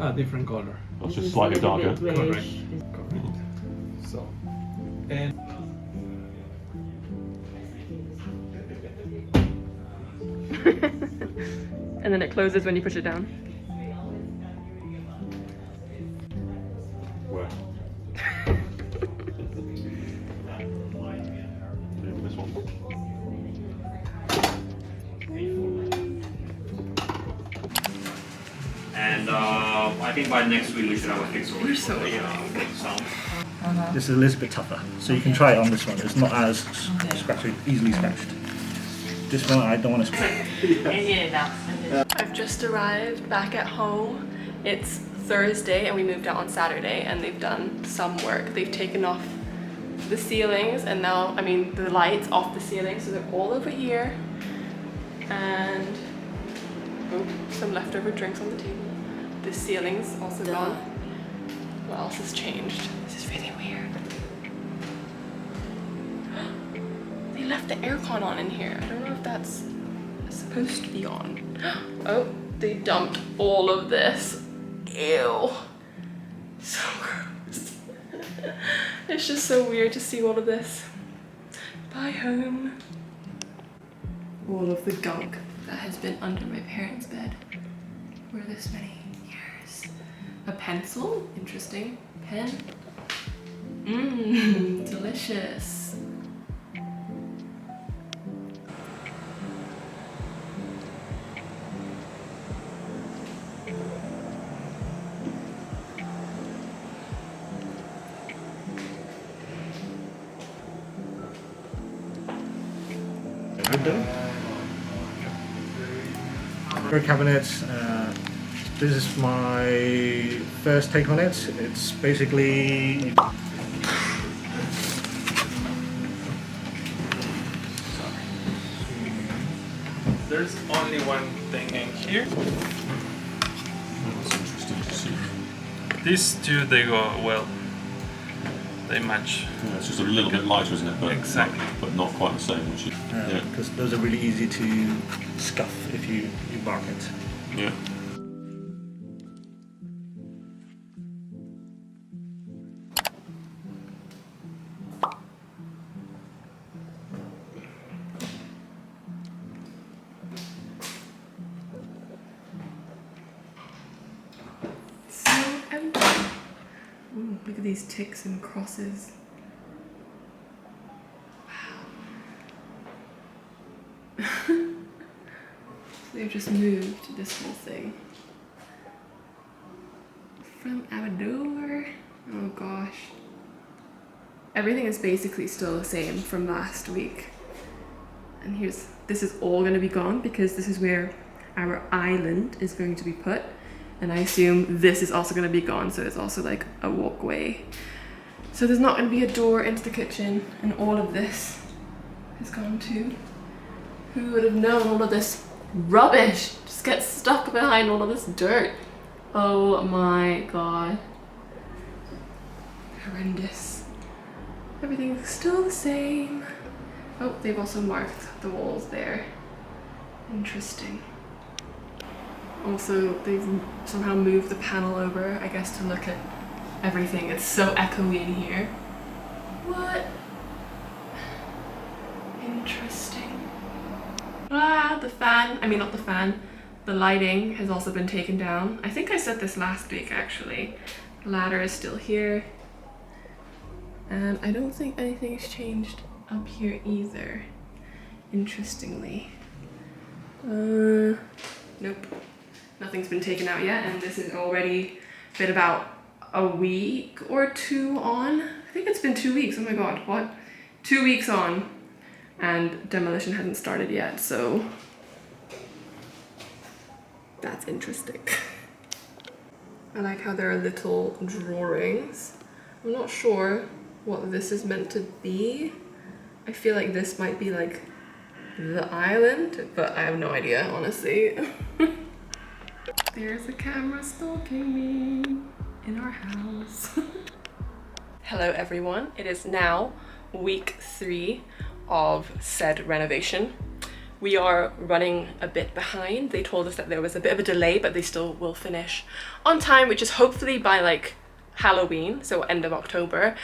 a different color. That's just slightly darker. Correct. So, and and then it closes when you push it down. Where? Maybe this one. And I think by next week we should have a fix already. So Sound. This is a little bit tougher, so you can try it on this one. It's not as scratchy, easily scratched. This one I don't want to scratch. I've just arrived back at home. It's Thursday and we moved out on Saturday, and they've done some work. They've taken off the ceilings and now, I mean the lights off the ceiling, so they're all over here. And oh, some leftover drinks on the table. The ceiling's also gone. What else has changed? This is really weird. They left the aircon on in here. I don't know if that's supposed to be on. Oh, they dumped all of this. Ew. So gross. It's just so weird to see all of this. Bye home. All of the gunk that has been under my parents' bed for this many years. A pencil, interesting. Pen. Mmm, delicious. Door cabinets. This is my first take on it. It's basically there's only one thing in here. That's interesting to see. These two, they go well. They match. Yeah, it's just a little bit lighter, isn't it? But, Exactly. But not quite the same, which is, yeah. because those are really easy to scuff if you bark it. Yeah. So empty. Ooh, look at these ticks and crosses. Wow. They've just moved this whole thing. From our door. Oh gosh. Everything is basically still the same from last week. And this is all gonna be gone because this is where our island is going to be put. And I assume this is also gonna be gone, so it's also like a walkway. So there's not gonna be a door into the kitchen, and all of this is gone too. Who would have known all of this rubbish just gets stuck behind all of this dirt? Oh my god. Horrendous. Everything's still the same. Oh, they've also marked the walls there. Interesting. Also, they've somehow moved the panel over, I guess, to look at everything. It's so echoey in here. What? Interesting. Ah, the fan. I mean, not the fan. The lighting has also been taken down. I think I said this last week, actually. The ladder is still here. And I don't think anything's changed up here either. Interestingly. Nope. Nothing's been taken out yet, and this has already been about a week or two on. I think it's been 2 weeks. Oh my god, what? 2 weeks on, and demolition hasn't started yet, so that's interesting. I like how there are little drawings. I'm not sure what this is meant to be. I feel like this might be like the island, but I have no idea, honestly. There's a camera stalking me in our house. Hello everyone. It is now week 3 of said renovation. we are running a bit behind. They told us that there was a bit of a delay, but they still will finish on time, which is hopefully by like Halloween, so end of October.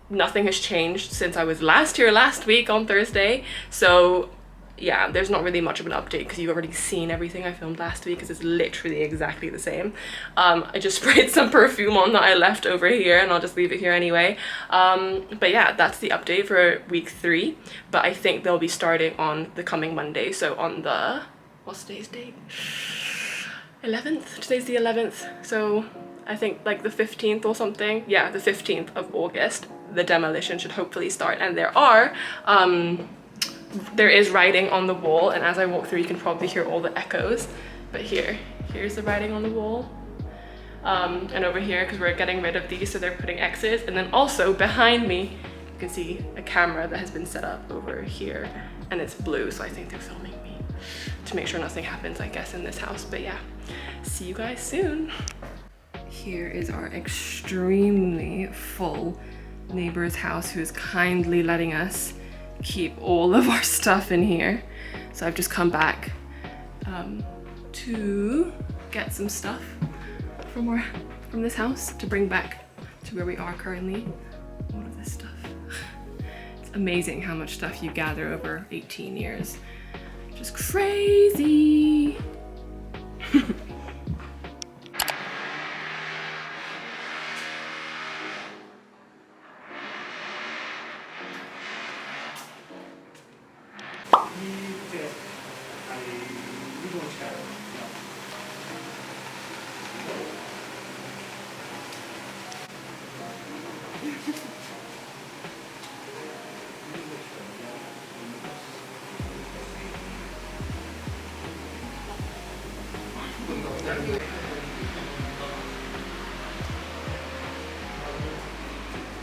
Nothing has changed since I was last here last week on Thursday, so yeah, there's not really much of an update because you've already seen everything I filmed last week, because it's literally exactly the same. I just sprayed some perfume on that I left over here, and I'll just leave it here anyway. But yeah, that's the update for week 3, but I think they'll be starting on the coming Monday, so on the, what's today's date? 11th? Today's the 11th, so I think like the 15th or something. Yeah, the 15th of August, the demolition should hopefully start. And there is writing on the wall, and as I walk through you can probably hear all the echoes, but here's the writing on the wall. And over here, because we're getting rid of these, so they're putting X's. And then also behind me you can see a camera that has been set up over here, and it's blue, so I think they're filming me to make sure nothing happens, I guess, in this house. But yeah, see you guys soon. Here is our extremely full neighbor's house, who is kindly letting us keep all of our stuff in here. So I've just come back to get some stuff from this house to bring back to where we are currently. All of this stuff. It's amazing how much stuff you gather over 18 years. Just crazy.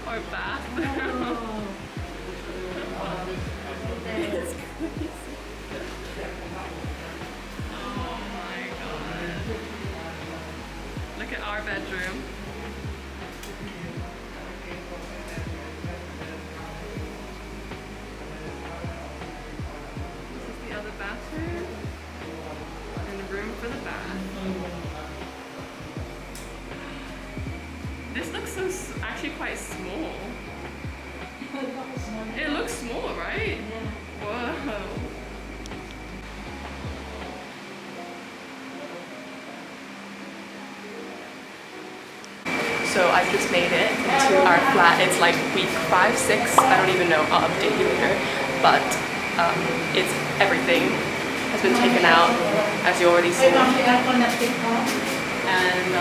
Our bathroom. It's crazy. Oh my god. Look at our bedroom. This is the other bathroom. And a room for the bath. This looks actually quite small. It looks small, right? Whoa. So I've just made it to our flat. It's like week 5, 6, I don't even know, I'll update you later. But everything has been taken out, as you already see. And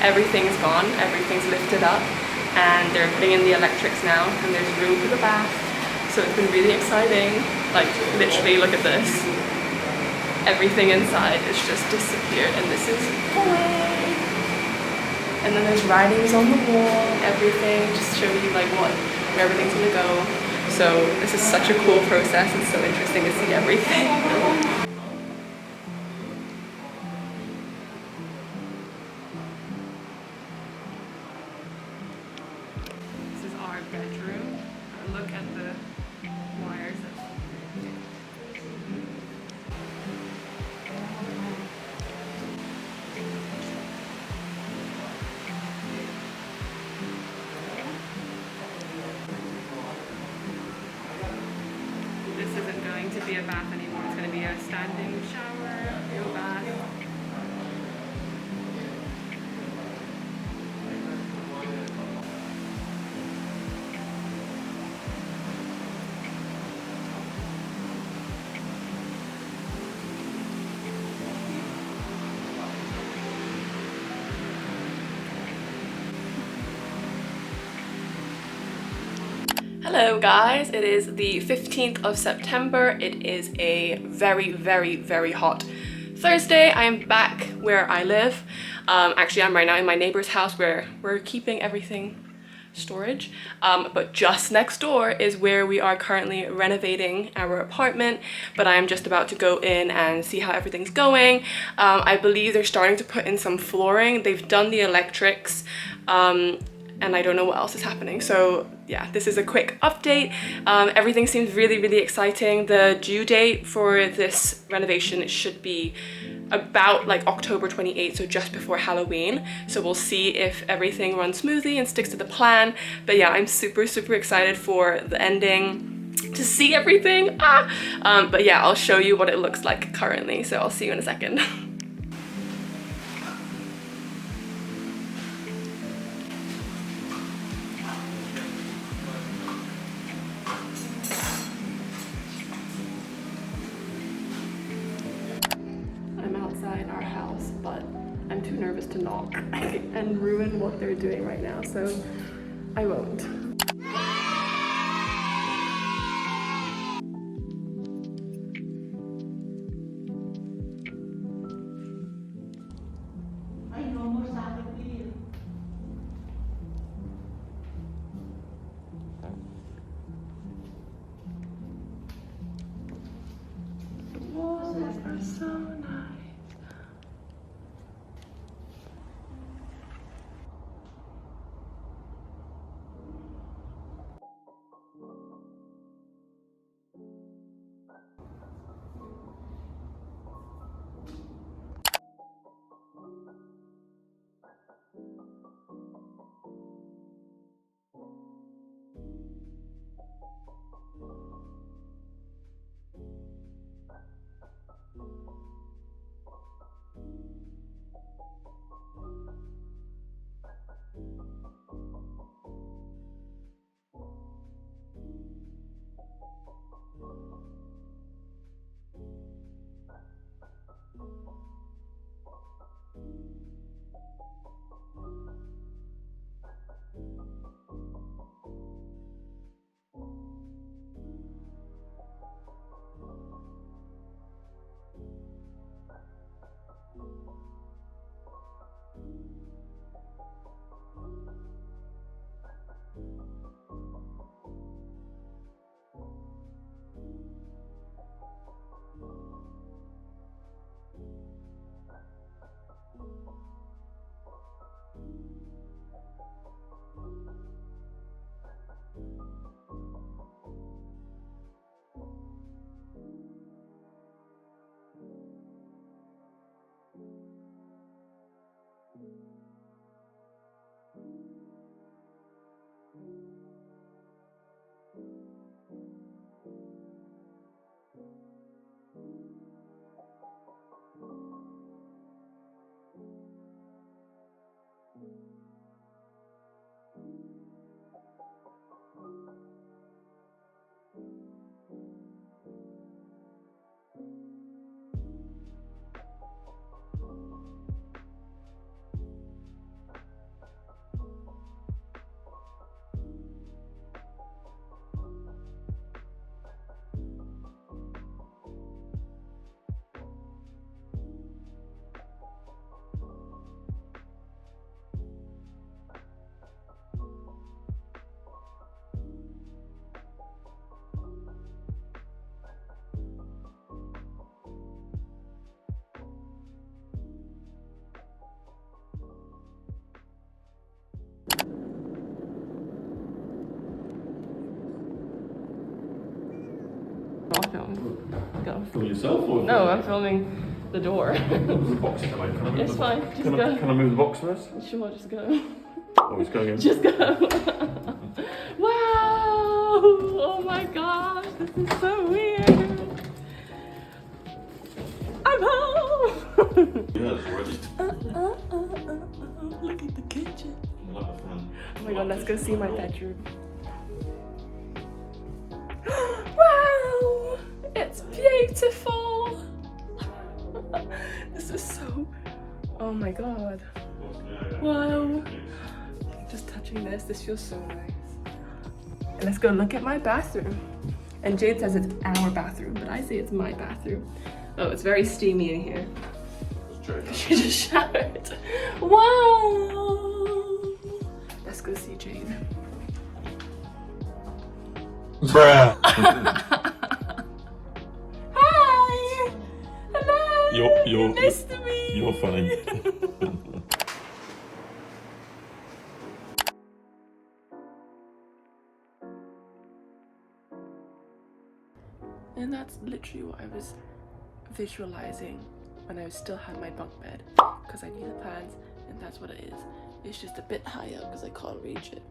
everything's gone, everything's lifted up, and they're putting in the electrics now, and there's room for the bath. So it's been really exciting. Like, literally, look at this. Everything inside has just disappeared, and this is away. And then there's writings on the wall, everything, just to show you like where everything's gonna go. So this is such a cool process. It's so interesting to see everything. Bedroom. Look at the wires. This isn't going to be a bath anymore. It's going to be a standing shower, real bath. Hello guys, it is the 15th of September. It is a very, very, very hot Thursday. I am back where I live. Actually, I'm right now in my neighbor's house where we're keeping everything storage. But just next door is where we are currently renovating our apartment. But I am just about to go in and see how everything's going. I believe they're starting to put in some flooring. They've done the electrics. and I don't know what else is happening. So yeah, this is a quick update. Everything seems really, really exciting. The due date for this renovation, it should be about like October 28th, so just before Halloween. So we'll see if everything runs smoothly and sticks to the plan. But yeah, I'm super, super excited for the ending, to see everything. But yeah, I'll show you what it looks like currently. So I'll see you in a second. Outside our house, but I'm too nervous to knock and ruin what they're doing right now, so I won't. The walls are so nice. I'll film. Go. Film yourself or? No, I'm filming the door. The box come out. Can I move It's the- fine, just Can go. I move the box first? Sure, just go. Oh, it's going in. Just go. Wow! Oh my gosh, this is so weird. I'm home! Yeah, it's ready. Look at the kitchen. I like the front. Oh my god, let's go see my bedroom. Wow! It's beautiful! This is so... Oh my god. Wow. Just touching this feels so nice. And let's go look at my bathroom. And Jade says it's our bathroom, but I say it's my bathroom. Oh, it's very steamy in here. She just showered. Wow! Let's go see Jade. Bruh. Hi! Hello! You're nice to meet you. You're funny. And that's literally what I was visualizing when I still had my bunk bed, because I need the plans, and that's what it is. It's just a bit higher because I can't reach it.